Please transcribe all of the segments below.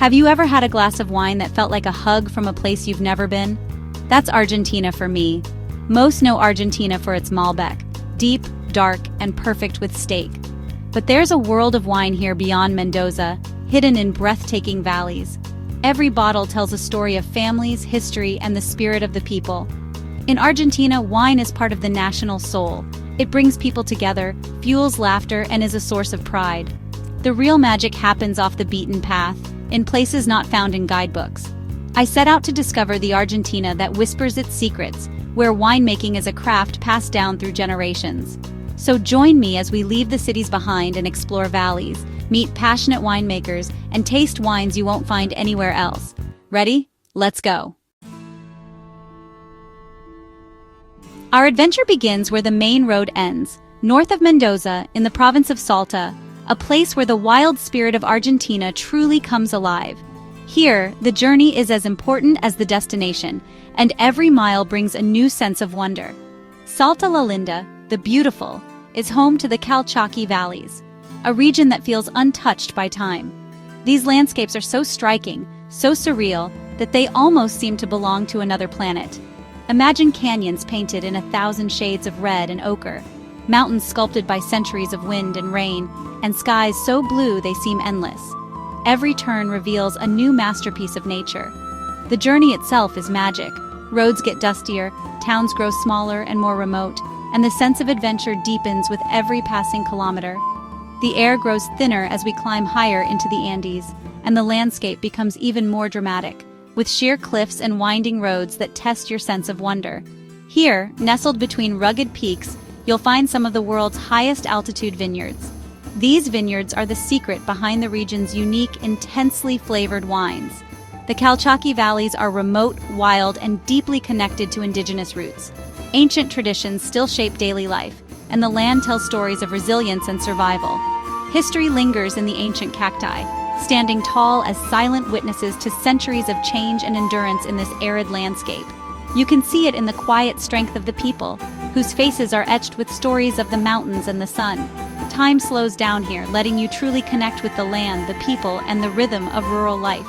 Have you ever had a glass of wine that felt like a hug from a place you've never been? That's Argentina for me. Most know Argentina for its Malbec, deep, dark, and perfect with steak. But there's a world of wine here beyond Mendoza, hidden in breathtaking valleys. Every bottle tells a story of families, history, and the spirit of the people. In Argentina, wine is part of the national soul. It brings people together, fuels laughter, and is a source of pride. The real magic happens off the beaten path, in places not found in guidebooks. I set out to discover the Argentina that whispers its secrets, where winemaking is a craft passed down through generations. So join me as we leave the cities behind and explore valleys, meet passionate winemakers, and taste wines you won't find anywhere else. Ready? Let's go. Our adventure begins where the main road ends, north of Mendoza, in the province of Salta, a place where the wild spirit of Argentina truly comes alive. Here, the journey is as important as the destination, and every mile brings a new sense of wonder. Salta La Linda, the beautiful, is home to the Calchaquí Valleys, a region that feels untouched by time. These landscapes are so striking, so surreal, that they almost seem to belong to another planet. Imagine canyons painted in 1,000 shades of red and ochre, mountains sculpted by centuries of wind and rain, and skies so blue they seem endless. Every turn reveals a new masterpiece of nature. The journey itself is magic. Roads get dustier, towns grow smaller and more remote, and the sense of adventure deepens with every passing kilometer. The air grows thinner as we climb higher into the Andes, and the landscape becomes even more dramatic, with sheer cliffs and winding roads that test your sense of wonder. Here, nestled between rugged peaks, you'll find some of the world's highest altitude vineyards. These vineyards are the secret behind the region's unique, intensely flavored wines. The Calchaquí Valleys are remote, wild, and deeply connected to indigenous roots. Ancient traditions still shape daily life, and the land tells stories of resilience and survival. History lingers in the ancient cacti, standing tall as silent witnesses to centuries of change and endurance in this arid landscape. You can see it in the quiet strength of the people, whose faces are etched with stories of the mountains and the sun. Time slows down here, letting you truly connect with the land, the people, and the rhythm of rural life.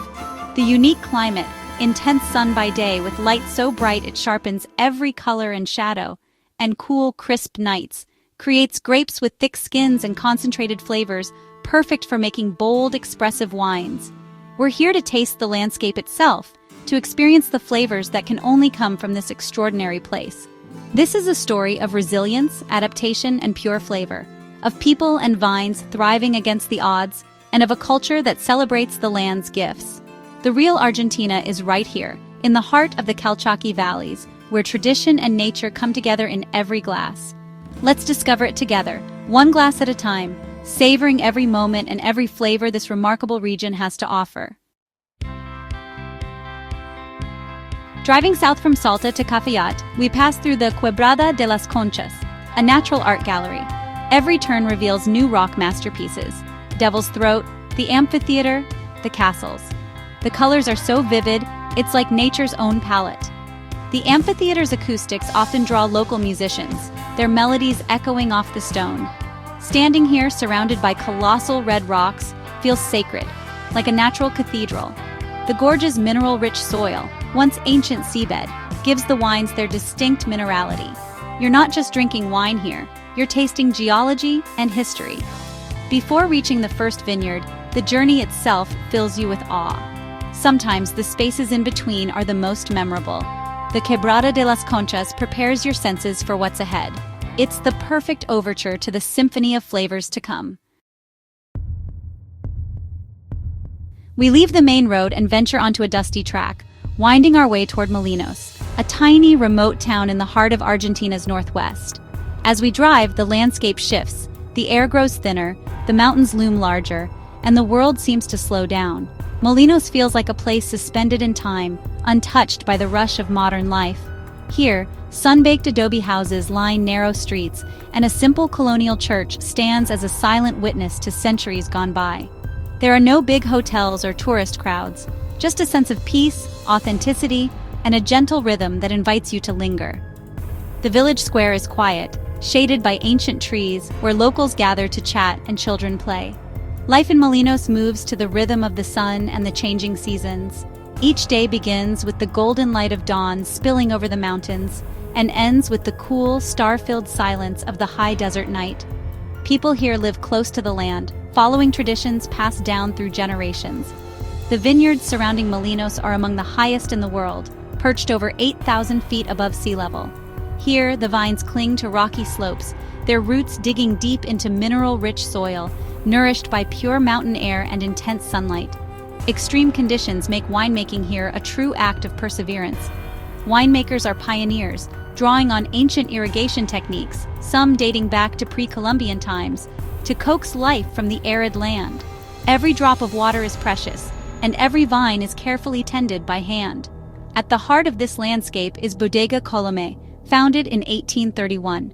The unique climate, intense sun by day with light so bright it sharpens every color and shadow, and cool, crisp nights, creates grapes with thick skins and concentrated flavors, perfect for making bold, expressive wines. We're here to taste the landscape itself, to experience the flavors that can only come from this extraordinary place. This is a story of resilience, adaptation, and pure flavor, of people and vines thriving against the odds, and of a culture that celebrates the land's gifts. The real Argentina is right here, in the heart of the Calchaquí Valleys, where tradition and nature come together in every glass. Let's discover it together, one glass at a time, savoring every moment and every flavor this remarkable region has to offer. Driving south from Salta to Cafayate, we pass through the Quebrada de las Conchas, a natural art gallery. Every turn reveals new rock masterpieces: Devil's Throat, the amphitheater, the castles. The colors are so vivid, it's like nature's own palette. The amphitheater's acoustics often draw local musicians, their melodies echoing off the stone. Standing here, surrounded by colossal red rocks, feels sacred, like a natural cathedral. The gorge's mineral-rich soil, once ancient seabed, gives the wines their distinct minerality. You're not just drinking wine here, you're tasting geology and history. Before reaching the first vineyard, the journey itself fills you with awe. Sometimes the spaces in between are the most memorable. The Quebrada de las Conchas prepares your senses for what's ahead. It's the perfect overture to the symphony of flavors to come. We leave the main road and venture onto a dusty track, winding our way toward Molinos, a tiny, remote town in the heart of Argentina's northwest. As we drive, the landscape shifts, the air grows thinner, the mountains loom larger, and the world seems to slow down. Molinos feels like a place suspended in time, untouched by the rush of modern life. Here, sun-baked adobe houses line narrow streets, and a simple colonial church stands as a silent witness to centuries gone by. There are no big hotels or tourist crowds, just a sense of peace, authenticity, and a gentle rhythm that invites you to linger. The village square is quiet, shaded by ancient trees where locals gather to chat and children play. Life in Molinos moves to the rhythm of the sun and the changing seasons. Each day begins with the golden light of dawn spilling over the mountains and ends with the cool, star-filled silence of the high desert night. People here live close to the land, following traditions passed down through generations. The vineyards surrounding Molinos are among the highest in the world, perched over 8,000 feet above sea level. Here, the vines cling to rocky slopes, their roots digging deep into mineral-rich soil, nourished by pure mountain air and intense sunlight. Extreme conditions make winemaking here a true act of perseverance. Winemakers are pioneers, drawing on ancient irrigation techniques, some dating back to pre-Columbian times, to coax life from the arid land. Every drop of water is precious, and every vine is carefully tended by hand. At the heart of this landscape is Bodega Colomé, founded in 1831.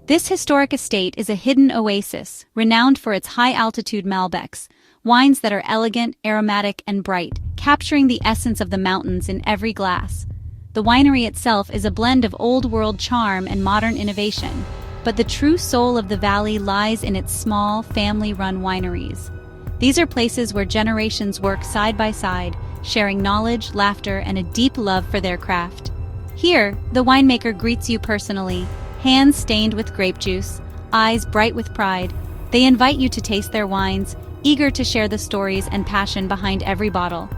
This historic estate is a hidden oasis, renowned for its high-altitude Malbecs, wines that are elegant, aromatic, and bright, capturing the essence of the mountains in every glass. The winery itself is a blend of old-world charm and modern innovation, but the true soul of the valley lies in its small, family-run wineries. These are places where generations work side by side, sharing knowledge, laughter, and a deep love for their craft. Here, the winemaker greets you personally, hands stained with grape juice, eyes bright with pride. They invite you to taste their wines, eager to share the stories and passion behind every bottle.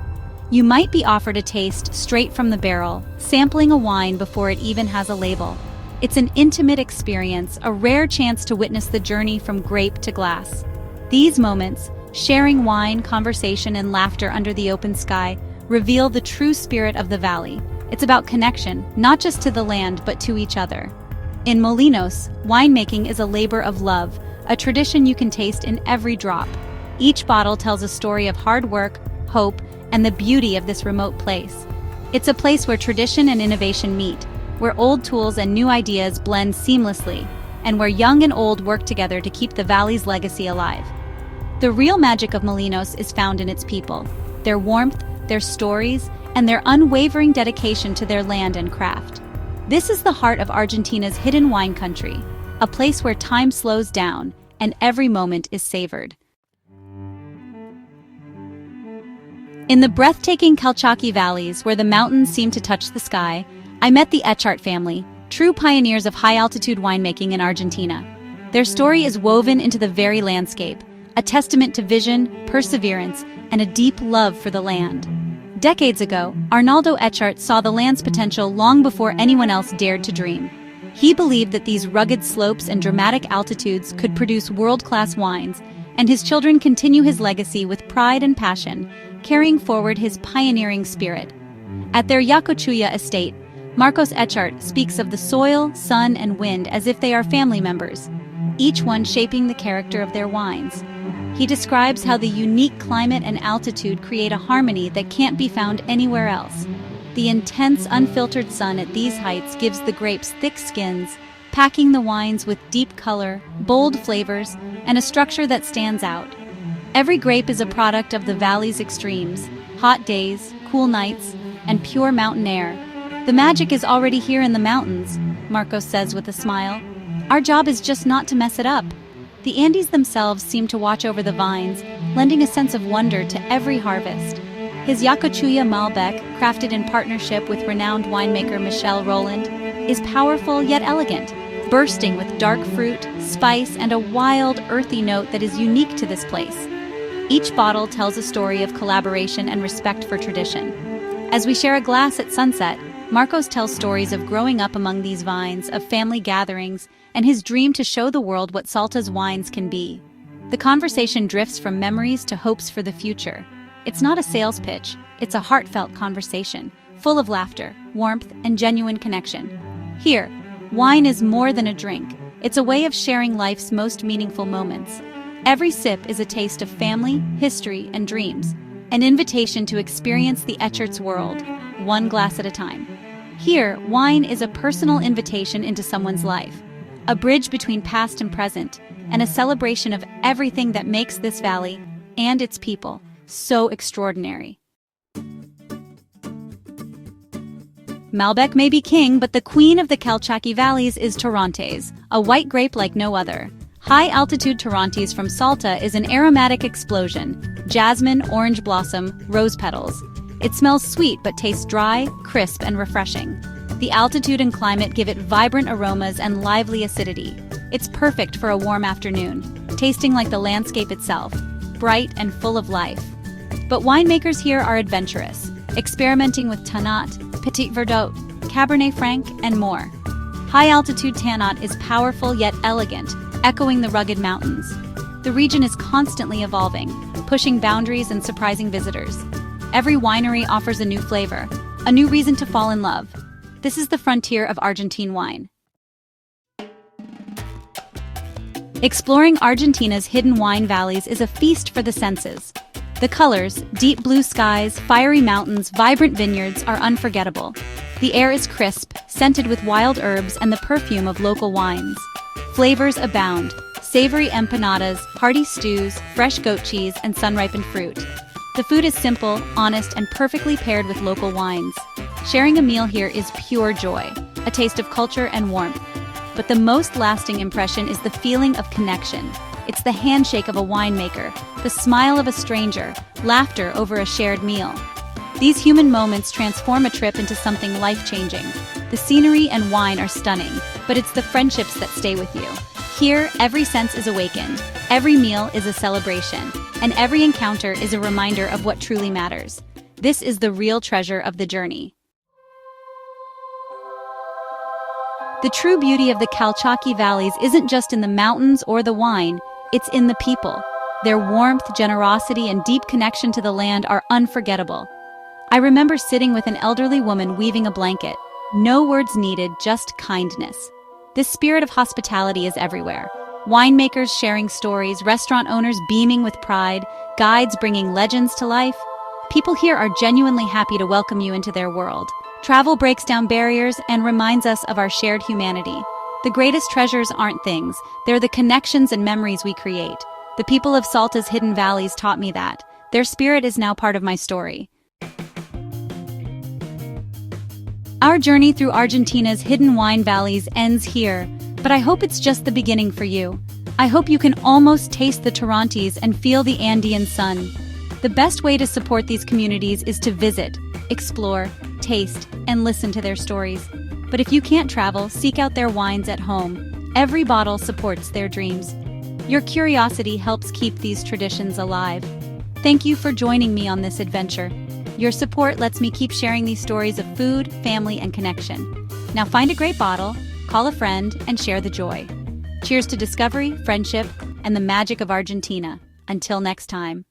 You might be offered a taste straight from the barrel, sampling a wine before it even has a label. It's an intimate experience, a rare chance to witness the journey from grape to glass. These moments, sharing wine, conversation, and laughter under the open sky, reveal the true spirit of the valley. It's about connection, not just to the land, but to each other. In Molinos, winemaking is a labor of love, a tradition you can taste in every drop. Each bottle tells a story of hard work, hope, and the beauty of this remote place. It's a place where tradition and innovation meet, where old tools and new ideas blend seamlessly, and where young and old work together to keep the valley's legacy alive. The real magic of Molinos is found in its people, their warmth, their stories, and their unwavering dedication to their land and craft. This is the heart of Argentina's hidden wine country, a place where time slows down and every moment is savored. In the breathtaking Calchaquí valleys, where the mountains seem to touch the sky, I met the Echart family, true pioneers of high-altitude winemaking in Argentina. Their story is woven into the very landscape, a testament to vision, perseverance, and a deep love for the land. Decades ago, Arnaldo Echart saw the land's potential long before anyone else dared to dream. He believed that these rugged slopes and dramatic altitudes could produce world-class wines, and his children continue his legacy with pride and passion, carrying forward his pioneering spirit. At their Yacochuya estate, Marcos Echart speaks of the soil, sun, and wind as if they are family members, each one shaping the character of their wines. He describes how the unique climate and altitude create a harmony that can't be found anywhere else. The intense, unfiltered sun at these heights gives the grapes thick skins, packing the wines with deep color, bold flavors, and a structure that stands out. Every grape is a product of the valley's extremes, hot days, cool nights, and pure mountain air. The magic is already here in the mountains, Marcos says with a smile. Our job is just not to mess it up. The Andes themselves seem to watch over the vines, lending a sense of wonder to every harvest. His Yacochuya Malbec, crafted in partnership with renowned winemaker Michel Roland, is powerful yet elegant, bursting with dark fruit, spice, and a wild, earthy note that is unique to this place. Each bottle tells a story of collaboration and respect for tradition. As we share a glass at sunset, Marcos tells stories of growing up among these vines, of family gatherings, and his dream to show the world what Salta's wines can be. The conversation drifts from memories to hopes for the future. It's not a sales pitch, it's a heartfelt conversation, full of laughter, warmth, and genuine connection. Here, wine is more than a drink. It's a way of sharing life's most meaningful moments. Every sip is a taste of family, history, and dreams, an invitation to experience the Echart's world, one glass at a time. Here, wine is a personal invitation into someone's life, a bridge between past and present, and a celebration of everything that makes this valley and its people so extraordinary. Malbec may be king, but the queen of the Calchaquí valleys is Torrontés, a white grape like no other. High-altitude Torontes from Salta is an aromatic explosion: jasmine, orange blossom, rose petals. It smells sweet but tastes dry, crisp, and refreshing. The altitude and climate give it vibrant aromas and lively acidity. It's perfect for a warm afternoon, tasting like the landscape itself, bright and full of life. But winemakers here are adventurous, experimenting with Tannat, Petit Verdot, Cabernet Franc, and more. High-altitude Tannat is powerful yet elegant, echoing the rugged mountains. The region is constantly evolving, pushing boundaries and surprising visitors. Every winery offers a new flavor, a new reason to fall in love. This is the frontier of Argentine wine. Exploring Argentina's hidden wine valleys is a feast for the senses. The colors, deep blue skies, fiery mountains, vibrant vineyards are unforgettable. The air is crisp, scented with wild herbs and the perfume of local wines. Flavors abound: savory empanadas, hearty stews, fresh goat cheese, and sun-ripened fruit. The food is simple, honest, and perfectly paired with local wines. Sharing a meal here is pure joy, a taste of culture and warmth. But the most lasting impression is the feeling of connection. It's the handshake of a winemaker, the smile of a stranger, laughter over a shared meal. These human moments transform a trip into something life-changing. The scenery and wine are stunning, but it's the friendships that stay with you. Here, every sense is awakened, every meal is a celebration, and every encounter is a reminder of what truly matters. This is the real treasure of the journey. The true beauty of the Calchaquí valleys isn't just in the mountains or the wine, it's in the people. Their warmth, generosity, and deep connection to the land are unforgettable. I remember sitting with an elderly woman weaving a blanket. No words needed, just kindness. This spirit of hospitality is everywhere. Winemakers sharing stories, restaurant owners beaming with pride, guides bringing legends to life. People here are genuinely happy to welcome you into their world. Travel breaks down barriers and reminds us of our shared humanity. The greatest treasures aren't things, they're the connections and memories we create. The people of Salta's hidden valleys taught me that. Their spirit is now part of my story. Our journey through Argentina's hidden wine valleys ends here, but I hope it's just the beginning for you. I hope you can almost taste the Torontes and feel the Andean sun. The best way to support these communities is to visit, explore, taste, and listen to their stories. But if you can't travel, seek out their wines at home. Every bottle supports their dreams. Your curiosity helps keep these traditions alive. Thank you for joining me on this adventure. Your support lets me keep sharing these stories of food, family, and connection. Now find a great bottle, call a friend, and share the joy. Cheers to discovery, friendship, and the magic of Argentina. Until next time.